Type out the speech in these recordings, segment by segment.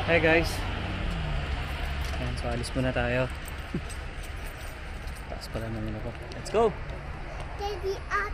Hi guys. Ayan, so alis muna tayo. Taas pala naman ako. Let's go!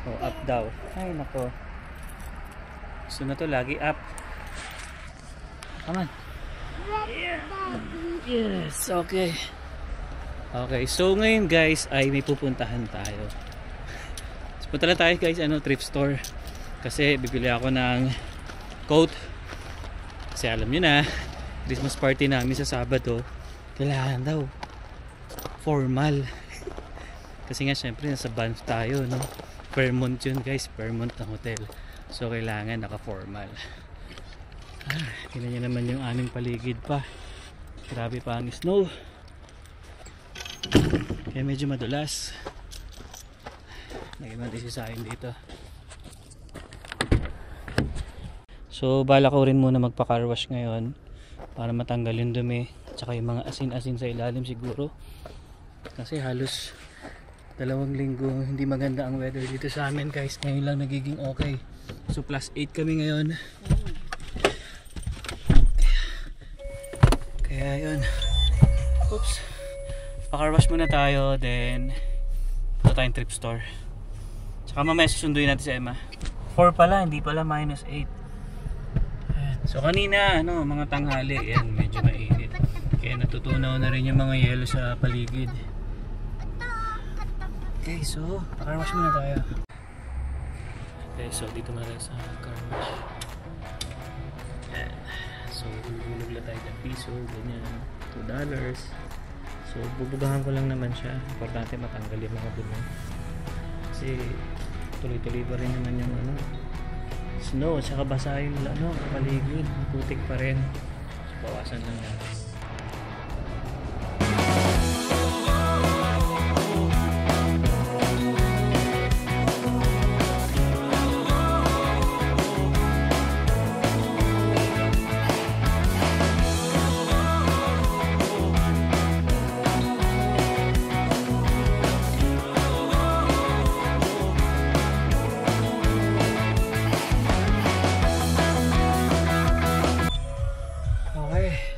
Oh, up daw. Ay nako. Gusto na to lagi up. Come on. Yes, okay. Okay, so ngayon guys ay may pupuntahan tayo. So, punta lang tayo guys, thrift store. Kasi bibili ako ng coat. Kasi alam nyo na, Christmas party namin sa Sabado. Kailangan daw formal. Kasi nga syempre nasa Banff tayo, no? Fairmont yun guys, Fairmont na hotel. So kailangan naka-formal. Tingnan nyo naman yung aming paligid pa. Grabe pa ang snow. Kaya medyo madulas. Nagyan natin sa akin dito. So bala ko rin muna magpa-car wash ngayon para matanggal yung dumi tsaka yung mga asin-asin sa ilalim siguro. Kasi halos 2 linggo hindi maganda ang weather dito sa amin guys. Ngayon lang nagiging okay. So +8 kami ngayon. Kaya yun. Oops. Pa-car wash muna tayo, then punta tayong thrift store. Tsaka mamaya susunduin natin si Emma. 4 pala, hindi pala -8. So kanina mga tanghali, yan medyo mainit. Kaya natutunaw na rin yung mga yelo sa paligid. Okay, so pa-car wash muna tayo. Okay, so dito na tayo sa car wash. Yan. So hulog lang tayo ng piso, ganyan, $2. So bubugahan ko lang naman siya. Importante matanggal yung mga dumi. Kasi tuloy-tuloy pa rin naman yung snow at saka basa yung paligid, putik pa rin. So bawasan lang natin.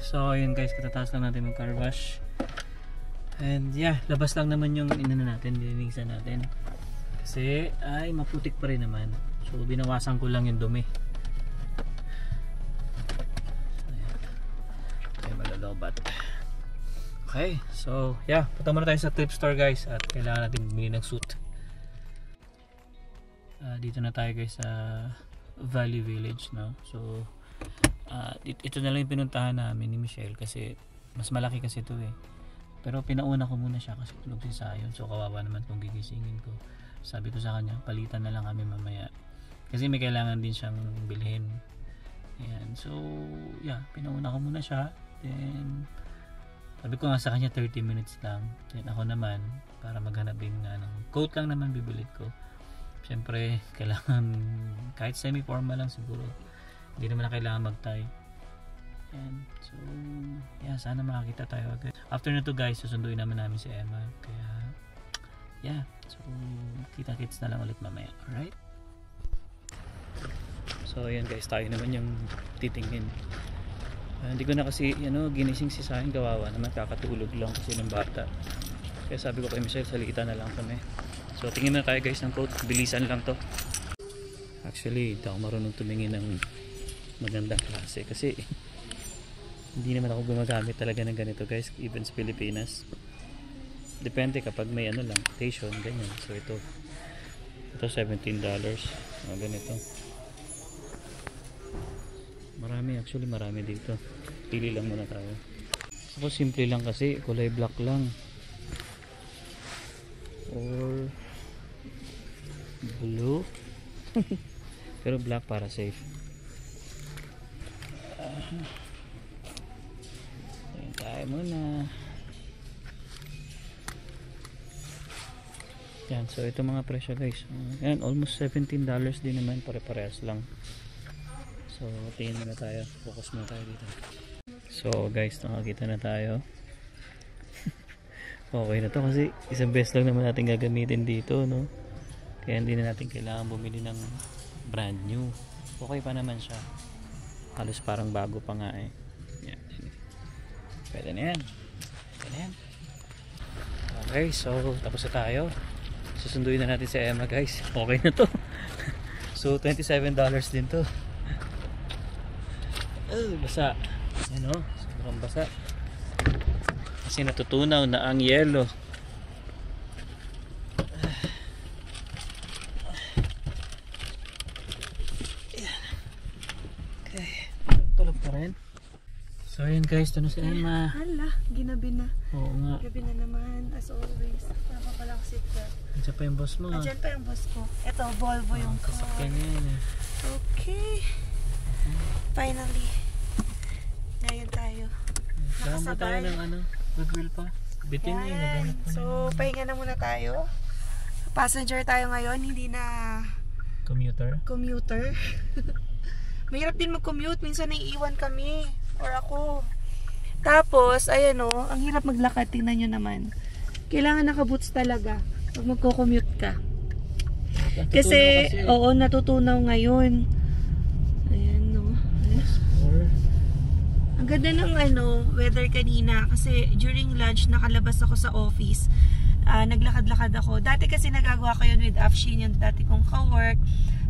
So ayun guys, katataas lang natin mag car wash. And yeah, labas lang naman yung natin, dilinisan natin. Kasi ay maputik pa rin naman. So binawasan ko lang yung dumi. Ayan. Okay, malalobat. Okay, so yeah, punta muna tayo sa thrift store guys. At kailangan natin bumili ng suit. Dito na tayo guys sa Valley Village, no? So ito na lang yung pinuntahan namin ni Michelle kasi mas malaki kasi ito eh. Pero pinauna ko muna siya kasi tulog si Sayon. So kawawa naman kung gigisingin ko. Sabi ko sa kanya, palitan na lang kami mamaya. Kasi may kailangan din siyang bilhin. Ayan. So yeah, pinauna ko muna siya. Then sabi ko nga sa kanya 30 minutes lang. Then ako naman para maghanap din nga ng coat lang naman bibili ko. Siyempre kailangan kahit semi-formal lang siguro. Hindi naman na kailangan mag-tie. And so yeah, sana makakita tayo agad. After na to guys, susunduin naman namin si Emma. Kaya yeah, so kita-kits na lang ulit mamaya. Alright? So ayan guys, tayo naman yung titingin. Hindi ko na kasi ginising si Sahin, kawawa naman, kakatulog lang kasi ng bata. Kaya sabi ko kay Michelle, salita na lang kami. So tingin na tayo guys ng coat. Bilisan lang to. Actually hindi ako marunong tumingin ng magandang klase kasi hindi naman ako gumagamit talaga ng ganito guys, even sa Pilipinas. Depende kapag may lang, station, ganyan. So ito $17, mga ganito. Actually marami dito. Pili lang muna tayo. Ako simple lang kasi, kulay black lang or blue. Pero black para safe. Ayan tayo muna. Yan, so ito mga presyo guys. Ayan, almost $17 din naman, pare-parehas lang. So tingin muna tayo, focus muna tayo dito. So guys, nakakita na tayo. Okay na to kasi isang beses lang naman natin gagamitin dito, no? Kaya hindi na natin kailangan bumili ng brand new. Okay pa naman siya. Halos parang bago pa nga eh. Yan. Pwede na yan. Pwede na yan. Okay, so tapos na tayo. Susunduin na natin si Emma, guys. Okay na to. So $27 din to. Basa. Yan o, sobrang basa. Kasi natutunaw na ang yelo. Okay, tulog pa rin. So yun guys, ito na si Emma. Hala, ginabi na. Oo nga. Gabi na naman, as always. Napapalaksit ka. Andiyan pa yung boss mo. Andyan pa yung boss ko. Ito, Volvo yung car. Kasakyan yan eh. Okay. Finally. Ngayon tayo. Saan ba tayo ng ano? Goodwill pa? Bitin na yun. Naganap pa So, pahinga na muna tayo. Passenger tayo ngayon, hindi na commuter. Mahirap din mag-commute. Minsan naiiwan kami. Or ako. Tapos, ayan o, ang hirap maglakad. Tingnan nyo naman. Kailangan naka-boots talaga pag magko-commute ka. Kasi, oo, natutunaw ngayon. Ayan no. Ang ganda ng weather kanina. Kasi during lunch, nakalabas ako sa office. Naglakad-lakad ako. Dati kasi nagagawa ko yun with Afshin, yung dati kong ka-work.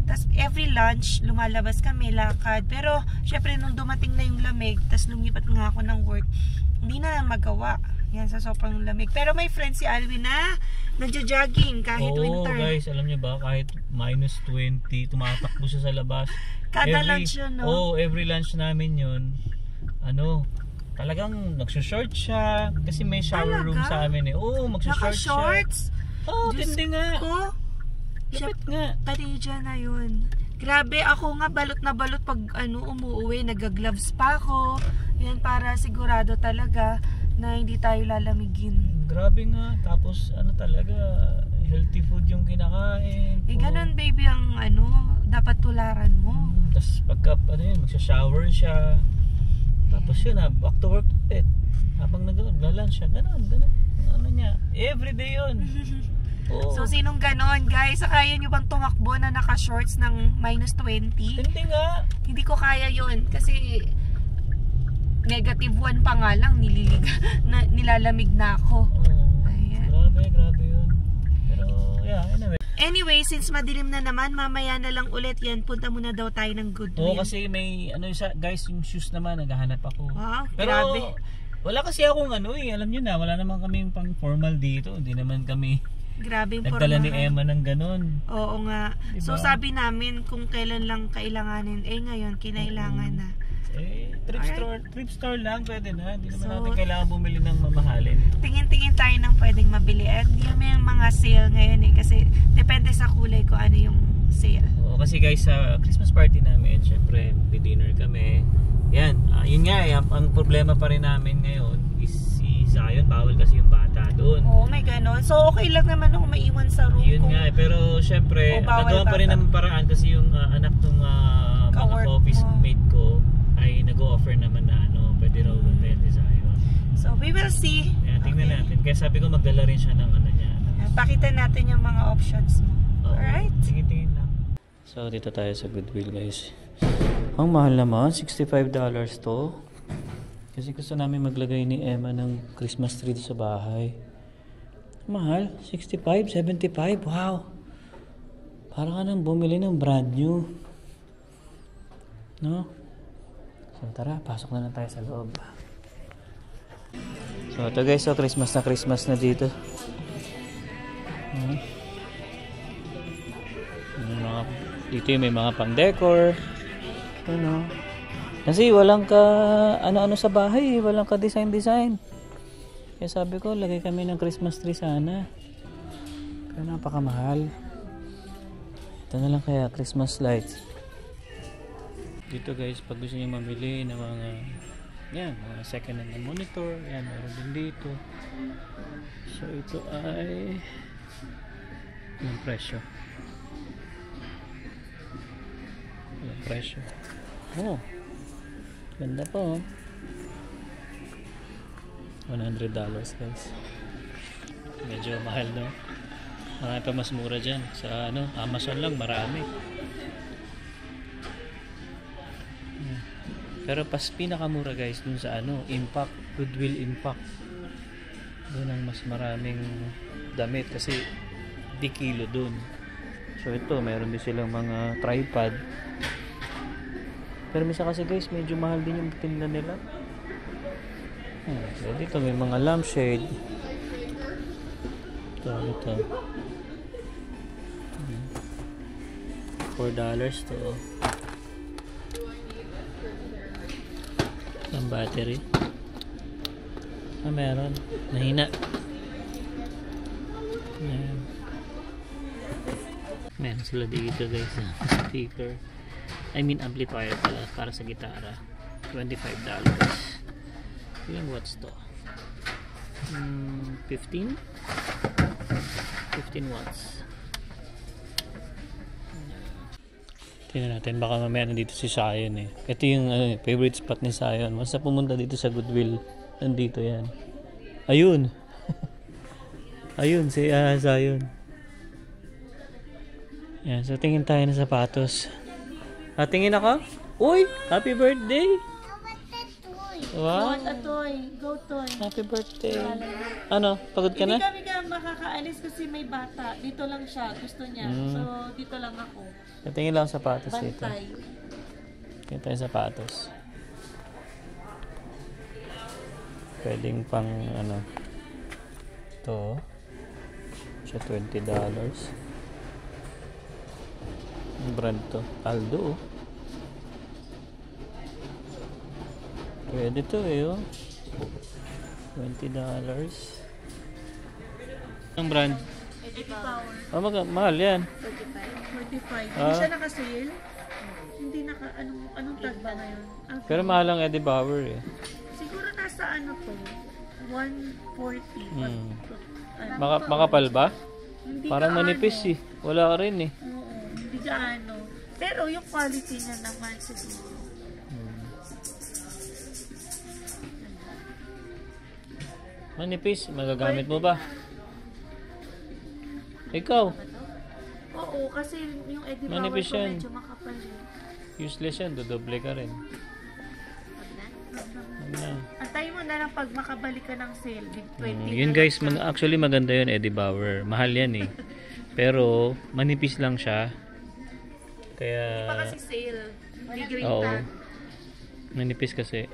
Tapos every lunch, lumalabas kami, lakad. Pero, syempre, nung dumating na yung lamig, tapos lumipat nga ako ng work, hindi na magawa. Yan, sa sobrang lamig. Pero may friend si Alwin na nagja-jogging kahit winter. Oo, guys, alam niyo ba, kahit -20, tumatakbo siya sa labas. Kada lunch yun, no? Oo, every lunch namin yun. Talagang nagsushort siya. Kasi may shower room sa amin eh. Oo, magsushort siya. Naka-shorts? Oo, tindi nga. Lapit nga. Parija na yun. Grabe, ako nga balot na balot pag umuwi, nag-gloves pa ako. Yan, para sigurado talaga na hindi tayo lalamigin. Grabe nga. Tapos talaga, healthy food yung kinakain. Ganun baby ang dapat tularan mo. Tapos pagka magsha-shower siya. Tapos yun back to work ulit. Habang nag-lunch siya, ganun. Niya, everyday yun. Oo. So sinong ganon guys? Kaya nyo bang tumakbo na naka-shorts ng -20? Hindi nga. Hindi ko kaya yun kasi -1 pa nga lang nilalamig na ako. Ayan. Grabe yun. Pero yeah, anyway, since madilim na naman, mamaya na lang ulit yan. Punta muna daw tayo ng Goodwill. Oo, kasi may guys, yung shoes naman naghahanap ako. Wow, pero grabe. Wala kasi akong alam nyo na, wala naman kami pang formal dito. Hindi naman kami grabe yung nagdala ni Emma ng ganon. Oo nga. Diba? So sabi namin kung kailan lang kailanganin, ngayon kinailangan na. Trip store lang pwede na. Hindi naman natin kailangan bumili ng mamahalin. Tingin-tingin tayo ng pwedeng mabili. At hindi may mga sale ngayon kasi depende sa kulay ko ano yung sale. Oo, kasi guys sa Christmas party namin, syempre dinner kami. Yan, yun nga ang problema pa rin namin ngayon is si Zion, bawal kasi yung bata doon. Oo, may ganon. So okay lang naman ako maiwan sa room yun ko. nga pero syempre nagawa pa rin naman paraan kasi yung anak ng mga office mate ko ay nag-o-offer naman na pwede raw doon si Zion. So we will see. Yan, tingnan natin. Kaya sabi ko magdala rin siya ng niya. Pakita natin yung mga options mo. Alright? Tingin-tingin lang. So dito tayo sa Goodwill guys. Ang mahal naman, $65 to. Kasi gusto namin maglagay ni Emma ng Christmas tree sa bahay. Mahal, 65, 75, wow. Parang ka nang bumili ng brand new. No? So tara, pasok na lang tayo sa loob. So ito guys, Christmas na dito. Dito may mga pang-decor. Kasi walang ano sa bahay, walang ka design. Kaya sabi ko, lagay kami ng Christmas tree sana. Pero napakamahal. Ito na lang kaya, Christmas lights. Dito guys, pag gusto niyo mamili ng mga second hand na monitor, meron din dito. So ito ay yung presyo. Oh, ganda po. $100 guys. Medyo mahal, no? Marami pa mas mura dyan. Sa Amazon lang marami. Pero pas pinakamura guys dun sa ano, Impact, Goodwill Impact. Doon ang mas maraming damit kasi di kilo dun. So ito, meron din silang mga tripod. Pero misa kasi guys, medyo mahal din yung tinda nila. So dito may mga lampshade. Ito. $4 to. Ang battery. Meron. Nahina. Ayan. Meron sila dito guys. Speaker. I mean amplifier pala para sa gitara. $25. Ilang watts to? 15? 15 watts. Tingnan natin, baka mamaya nandito si Sion eh. Ito yung favorite spot ni Sion. Basta pumunta dito sa Goodwill, nandito yan. Ayun. Ayun si Sion. Yan, so tingin tayo ng sapatos. Tingin ako? Uy! Happy birthday! Wow! Want a toy. Go toy. Happy birthday! Ano? Pagod ka na? Hindi kami makakaalis kasi may bata. Dito lang siya. Gusto niya. So, dito lang ako. Tingin lang sapatos dito. Bantay. Tingin tayo sapatos. Pwedeng pang ano. Ito. Siya $20. Ang brand to. Aldo. Pwede to eh oh. $20. Ang brand? Eddie Power. Oh, mahal yan. 45. Hindi siya naka-sale. Hindi anong tag ba ngayon? Pero mahal ang Eddie Bauer eh. Siguro nasa ano to? 140. Makapal ba? Hindi Parang gaano. manipis eh. Wala ka rin eh. Oo, hindi gaano. Pero yung quality niya naman siguro. Manipis, magagamit mo ba? Ikaw, Oo, kasi yung Eddie Bauer Manipis ko yan. medyo makapal eh. useless yan, dodoble ka rin. Ano? Antayin mo na lang pag makabalik ka ng sale. 20 Yun guys, actually maganda yun Eddie Bauer. Mahal yan eh. Pero manipis lang siya. Kaya pa kasi sale. Hindi green oo. tag. Manipis kasi.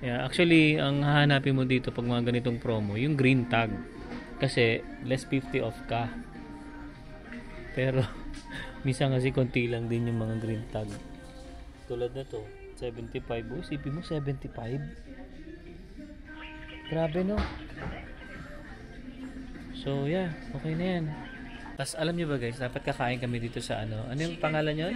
Yeah, actually, ang hahanapin mo dito pag mga ganitong promo, yung green tag. Kasi less 50 off ka. Pero minsan kasi konti lang din yung mga green tag. Tulad na to, 75. Oh, isipin mo 75. Grabe no. So yeah, okay na yan. Tapos alam niyo ba guys, dapat kakain kami dito sa ano yung pangalan niyon?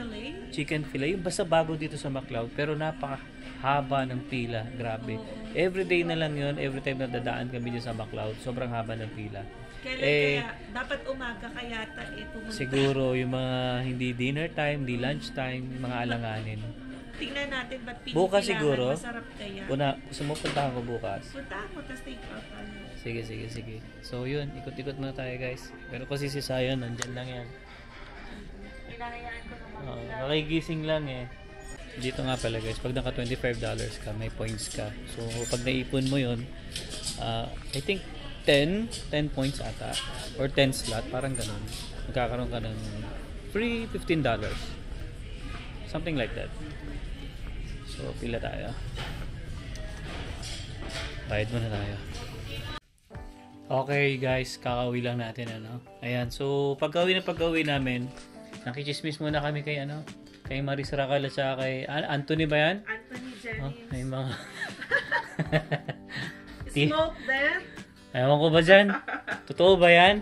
Chicken fillet. Yung basta bago dito sa McLeod, pero napakahaba ng pila. Grabe. Everyday na lang yun, every time na dadaan kami dito sa McLeod, sobrang haba ng pila. Kaya dapat umaga kaya pumunta. Siguro yung mga hindi dinner time, hindi lunch time, mga alanganin. Tingnan natin ba't pinipilahan. Bukas siguro. Masarap kaya. Gusto mo puntahan ko bukas. Punta ako, tapos take out tayo. Sige. So yun, ikot-ikot muna tayo guys. Pero kasi si Sion, nandyan lang yan. Hinahayaan ko naman. Nakigising lang eh. Dito nga pala guys, pag naka $25 ka, may points ka. So pag naipon mo yun, I think 10 points ata. Or 10 slot, parang ganun. Magkakaroon ka ng free $15. Something like that. So pila tayo. Bayad muna tayo. Okay guys, kakauwi lang natin ano. Ayan, so pag-uwi namin, nakichismis muna kami kay kay Maris Racal at saka kay Anthony ba yan? Anthony Jennings. May mga Smoke them. Ewan ko ba dyan? Totoo ba yan?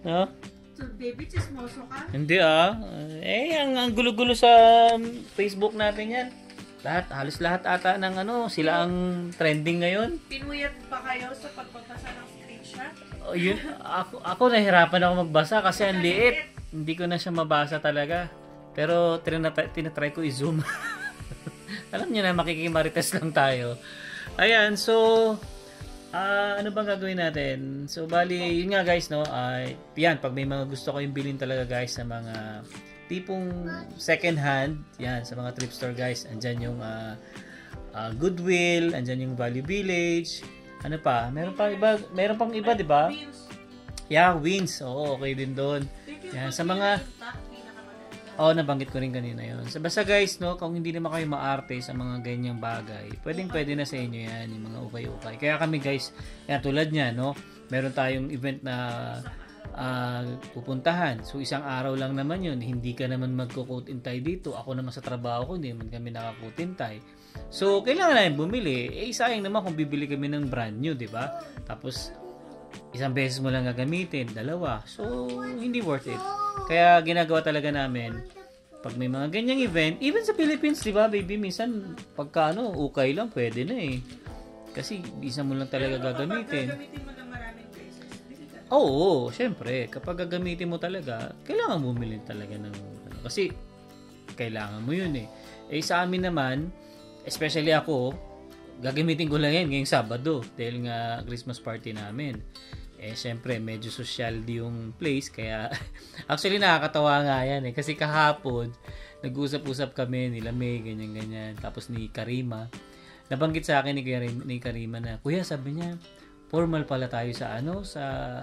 No? So baby, chismoso ka? Hindi ang gulo-gulo sa Facebook natin yan. Halos lahat ata ng sila ang trending ngayon. Pinuyat pa kayo sa pagbabasa ng screenshot? Yun, ako nahirapan ako magbasa kasi ang liit. Hindi ko na siya mabasa talaga. Pero tinatry ko i-zoom. Alam niyo na, makikimarites lang tayo. Ayan, so ano bang gagawin natin? So bali, yun nga guys, no? Yan, pag may mga gusto kayong bilhin talaga guys sa mga tipong second hand, yan, sa mga thrift store guys, andyan yung Goodwill, andyan yung Value Village, ano pa, meron pang iba, di ba? Yeah, Wins, oo, okay din doon. Yan, sa mga, nabanggit ko rin kanina yun. So, basta guys, no, kung hindi naman kayo maarte sa mga ganyang bagay, pwede na sa inyo yan, yung mga ukay-ukay. Kaya kami guys, yan, tulad niya, no, meron tayong event na pupuntahan. So, isang araw lang naman yun. Hindi ka naman magko-coat and tie dito. Ako naman sa trabaho ko, hindi naman kami naka-coat and tie. So, kailangan namin bumili. Sayang naman kung bibili kami ng brand new, di ba? Tapos, isang beses mo lang gagamitin, dalawa. So, hindi worth it. Kaya, ginagawa talaga namin, pag may mga ganyang event, even sa Philippines, di ba, baby, minsan, pagka ukay lang, pwede na eh. Kasi, isa mo lang talaga gagamitin. Oo, syempre, kapag gagamitin mo talaga, kailangan bumili talaga ng kasi kailangan mo yun eh. Sa amin naman, especially ako, gagamitin ko lang yan ngayong Sabado dahil nga Christmas party namin. Syempre, medyo social yung place, kaya actually nakakatawa nga yan eh. Kasi kahapon, nag-usap-usap kami nila May, ganyan-ganyan. Tapos ni Karima, nabanggit sa akin ni Karima na, Kuya, sabi niya, formal pala tayo sa sa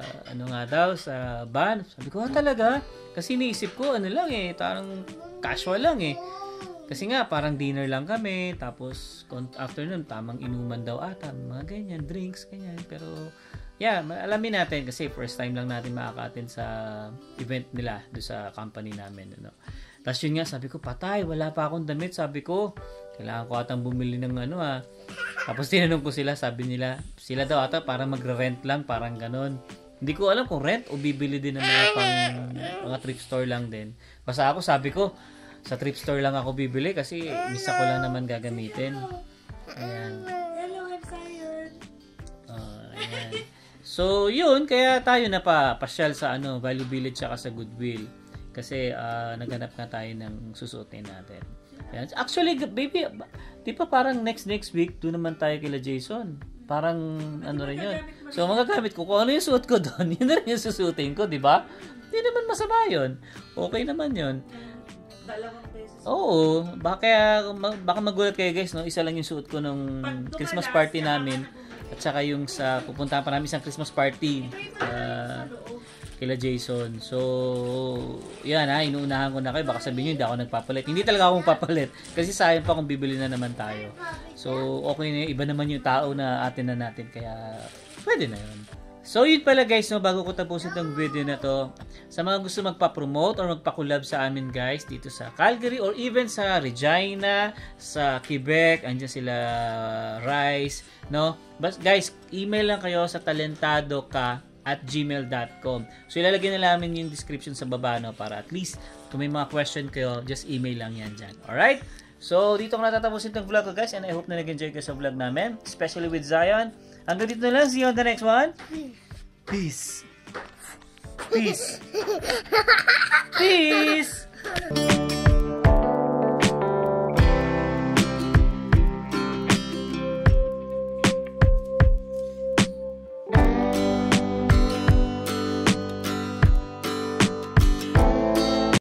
van. Sabi ko, talaga? Kasi niisip ko, lang eh, parang casual lang eh. Kasi nga, parang dinner lang kami, tapos afternoon, tamang inuman daw ata, mga ganyan, drinks, ganyan. Pero, yeah, alamin natin kasi first time lang natin makaka-attend sa event nila do sa company namin. Tapos yun nga, sabi ko, patay, wala pa akong damit. Sabi ko, kailangan ko atang bumili ng Tapos tinanong ko sila, sabi nila, sila daw ata parang magre-rent lang, parang ganon. Hindi ko alam kung rent o bibili din ng mga thrift store lang din. Basta ako, sabi ko, sa thrift store lang ako bibili kasi misa ko lang naman gagamitin. Ayan. Hello, excited. Ayan. So, yun, kaya tayo pasyal sa Value Village saka sa Goodwill. Kasi naghanap nga tayo ng susuotin natin. Ayan. Actually, baby, di pa parang next week, doon naman tayo kila Jason. Parang rin yun. So, magagamit ko. Kung ano yung suot ko doon, yun na rin yung susutin ko, di ba? Hindi naman masama yun. Okay naman yun. Dalawang beses. Oo. Baka magulat kayo guys, no? Isa lang yung suot ko nung Christmas party namin. At saka yung sa pupuntahan pa namin isang Christmas party. Kila Jason. So, yan inuunahan ko na kayo. Baka sabihin nyo, hindi ako nagpapalit. Hindi talaga ako magpapalit. Kasi sayang pa kung bibili na naman tayo. So, okay na iba naman yung tao na atin na natin. Kaya, pwede na yun. So, yun pala guys, bago ko tapusin itong video na to, sa mga gusto magpa-promote or magpa-collab sa amin guys, dito sa Calgary or even sa Regina, sa Quebec, andyan sila Rice, no? But guys, email lang kayo sa talentadoka@gmail.com. So, ilalagay na namin yung description sa baba, no? Para at least, kung may mga question kayo, just email lang yan dyan. Alright? So, dito ko natatapusin itong vlog ko, guys. And I hope na nag-enjoy kayo sa vlog namin. Especially with Zion. Hanggang dito na lang. See you on the next one. Peace. Peace. Peace.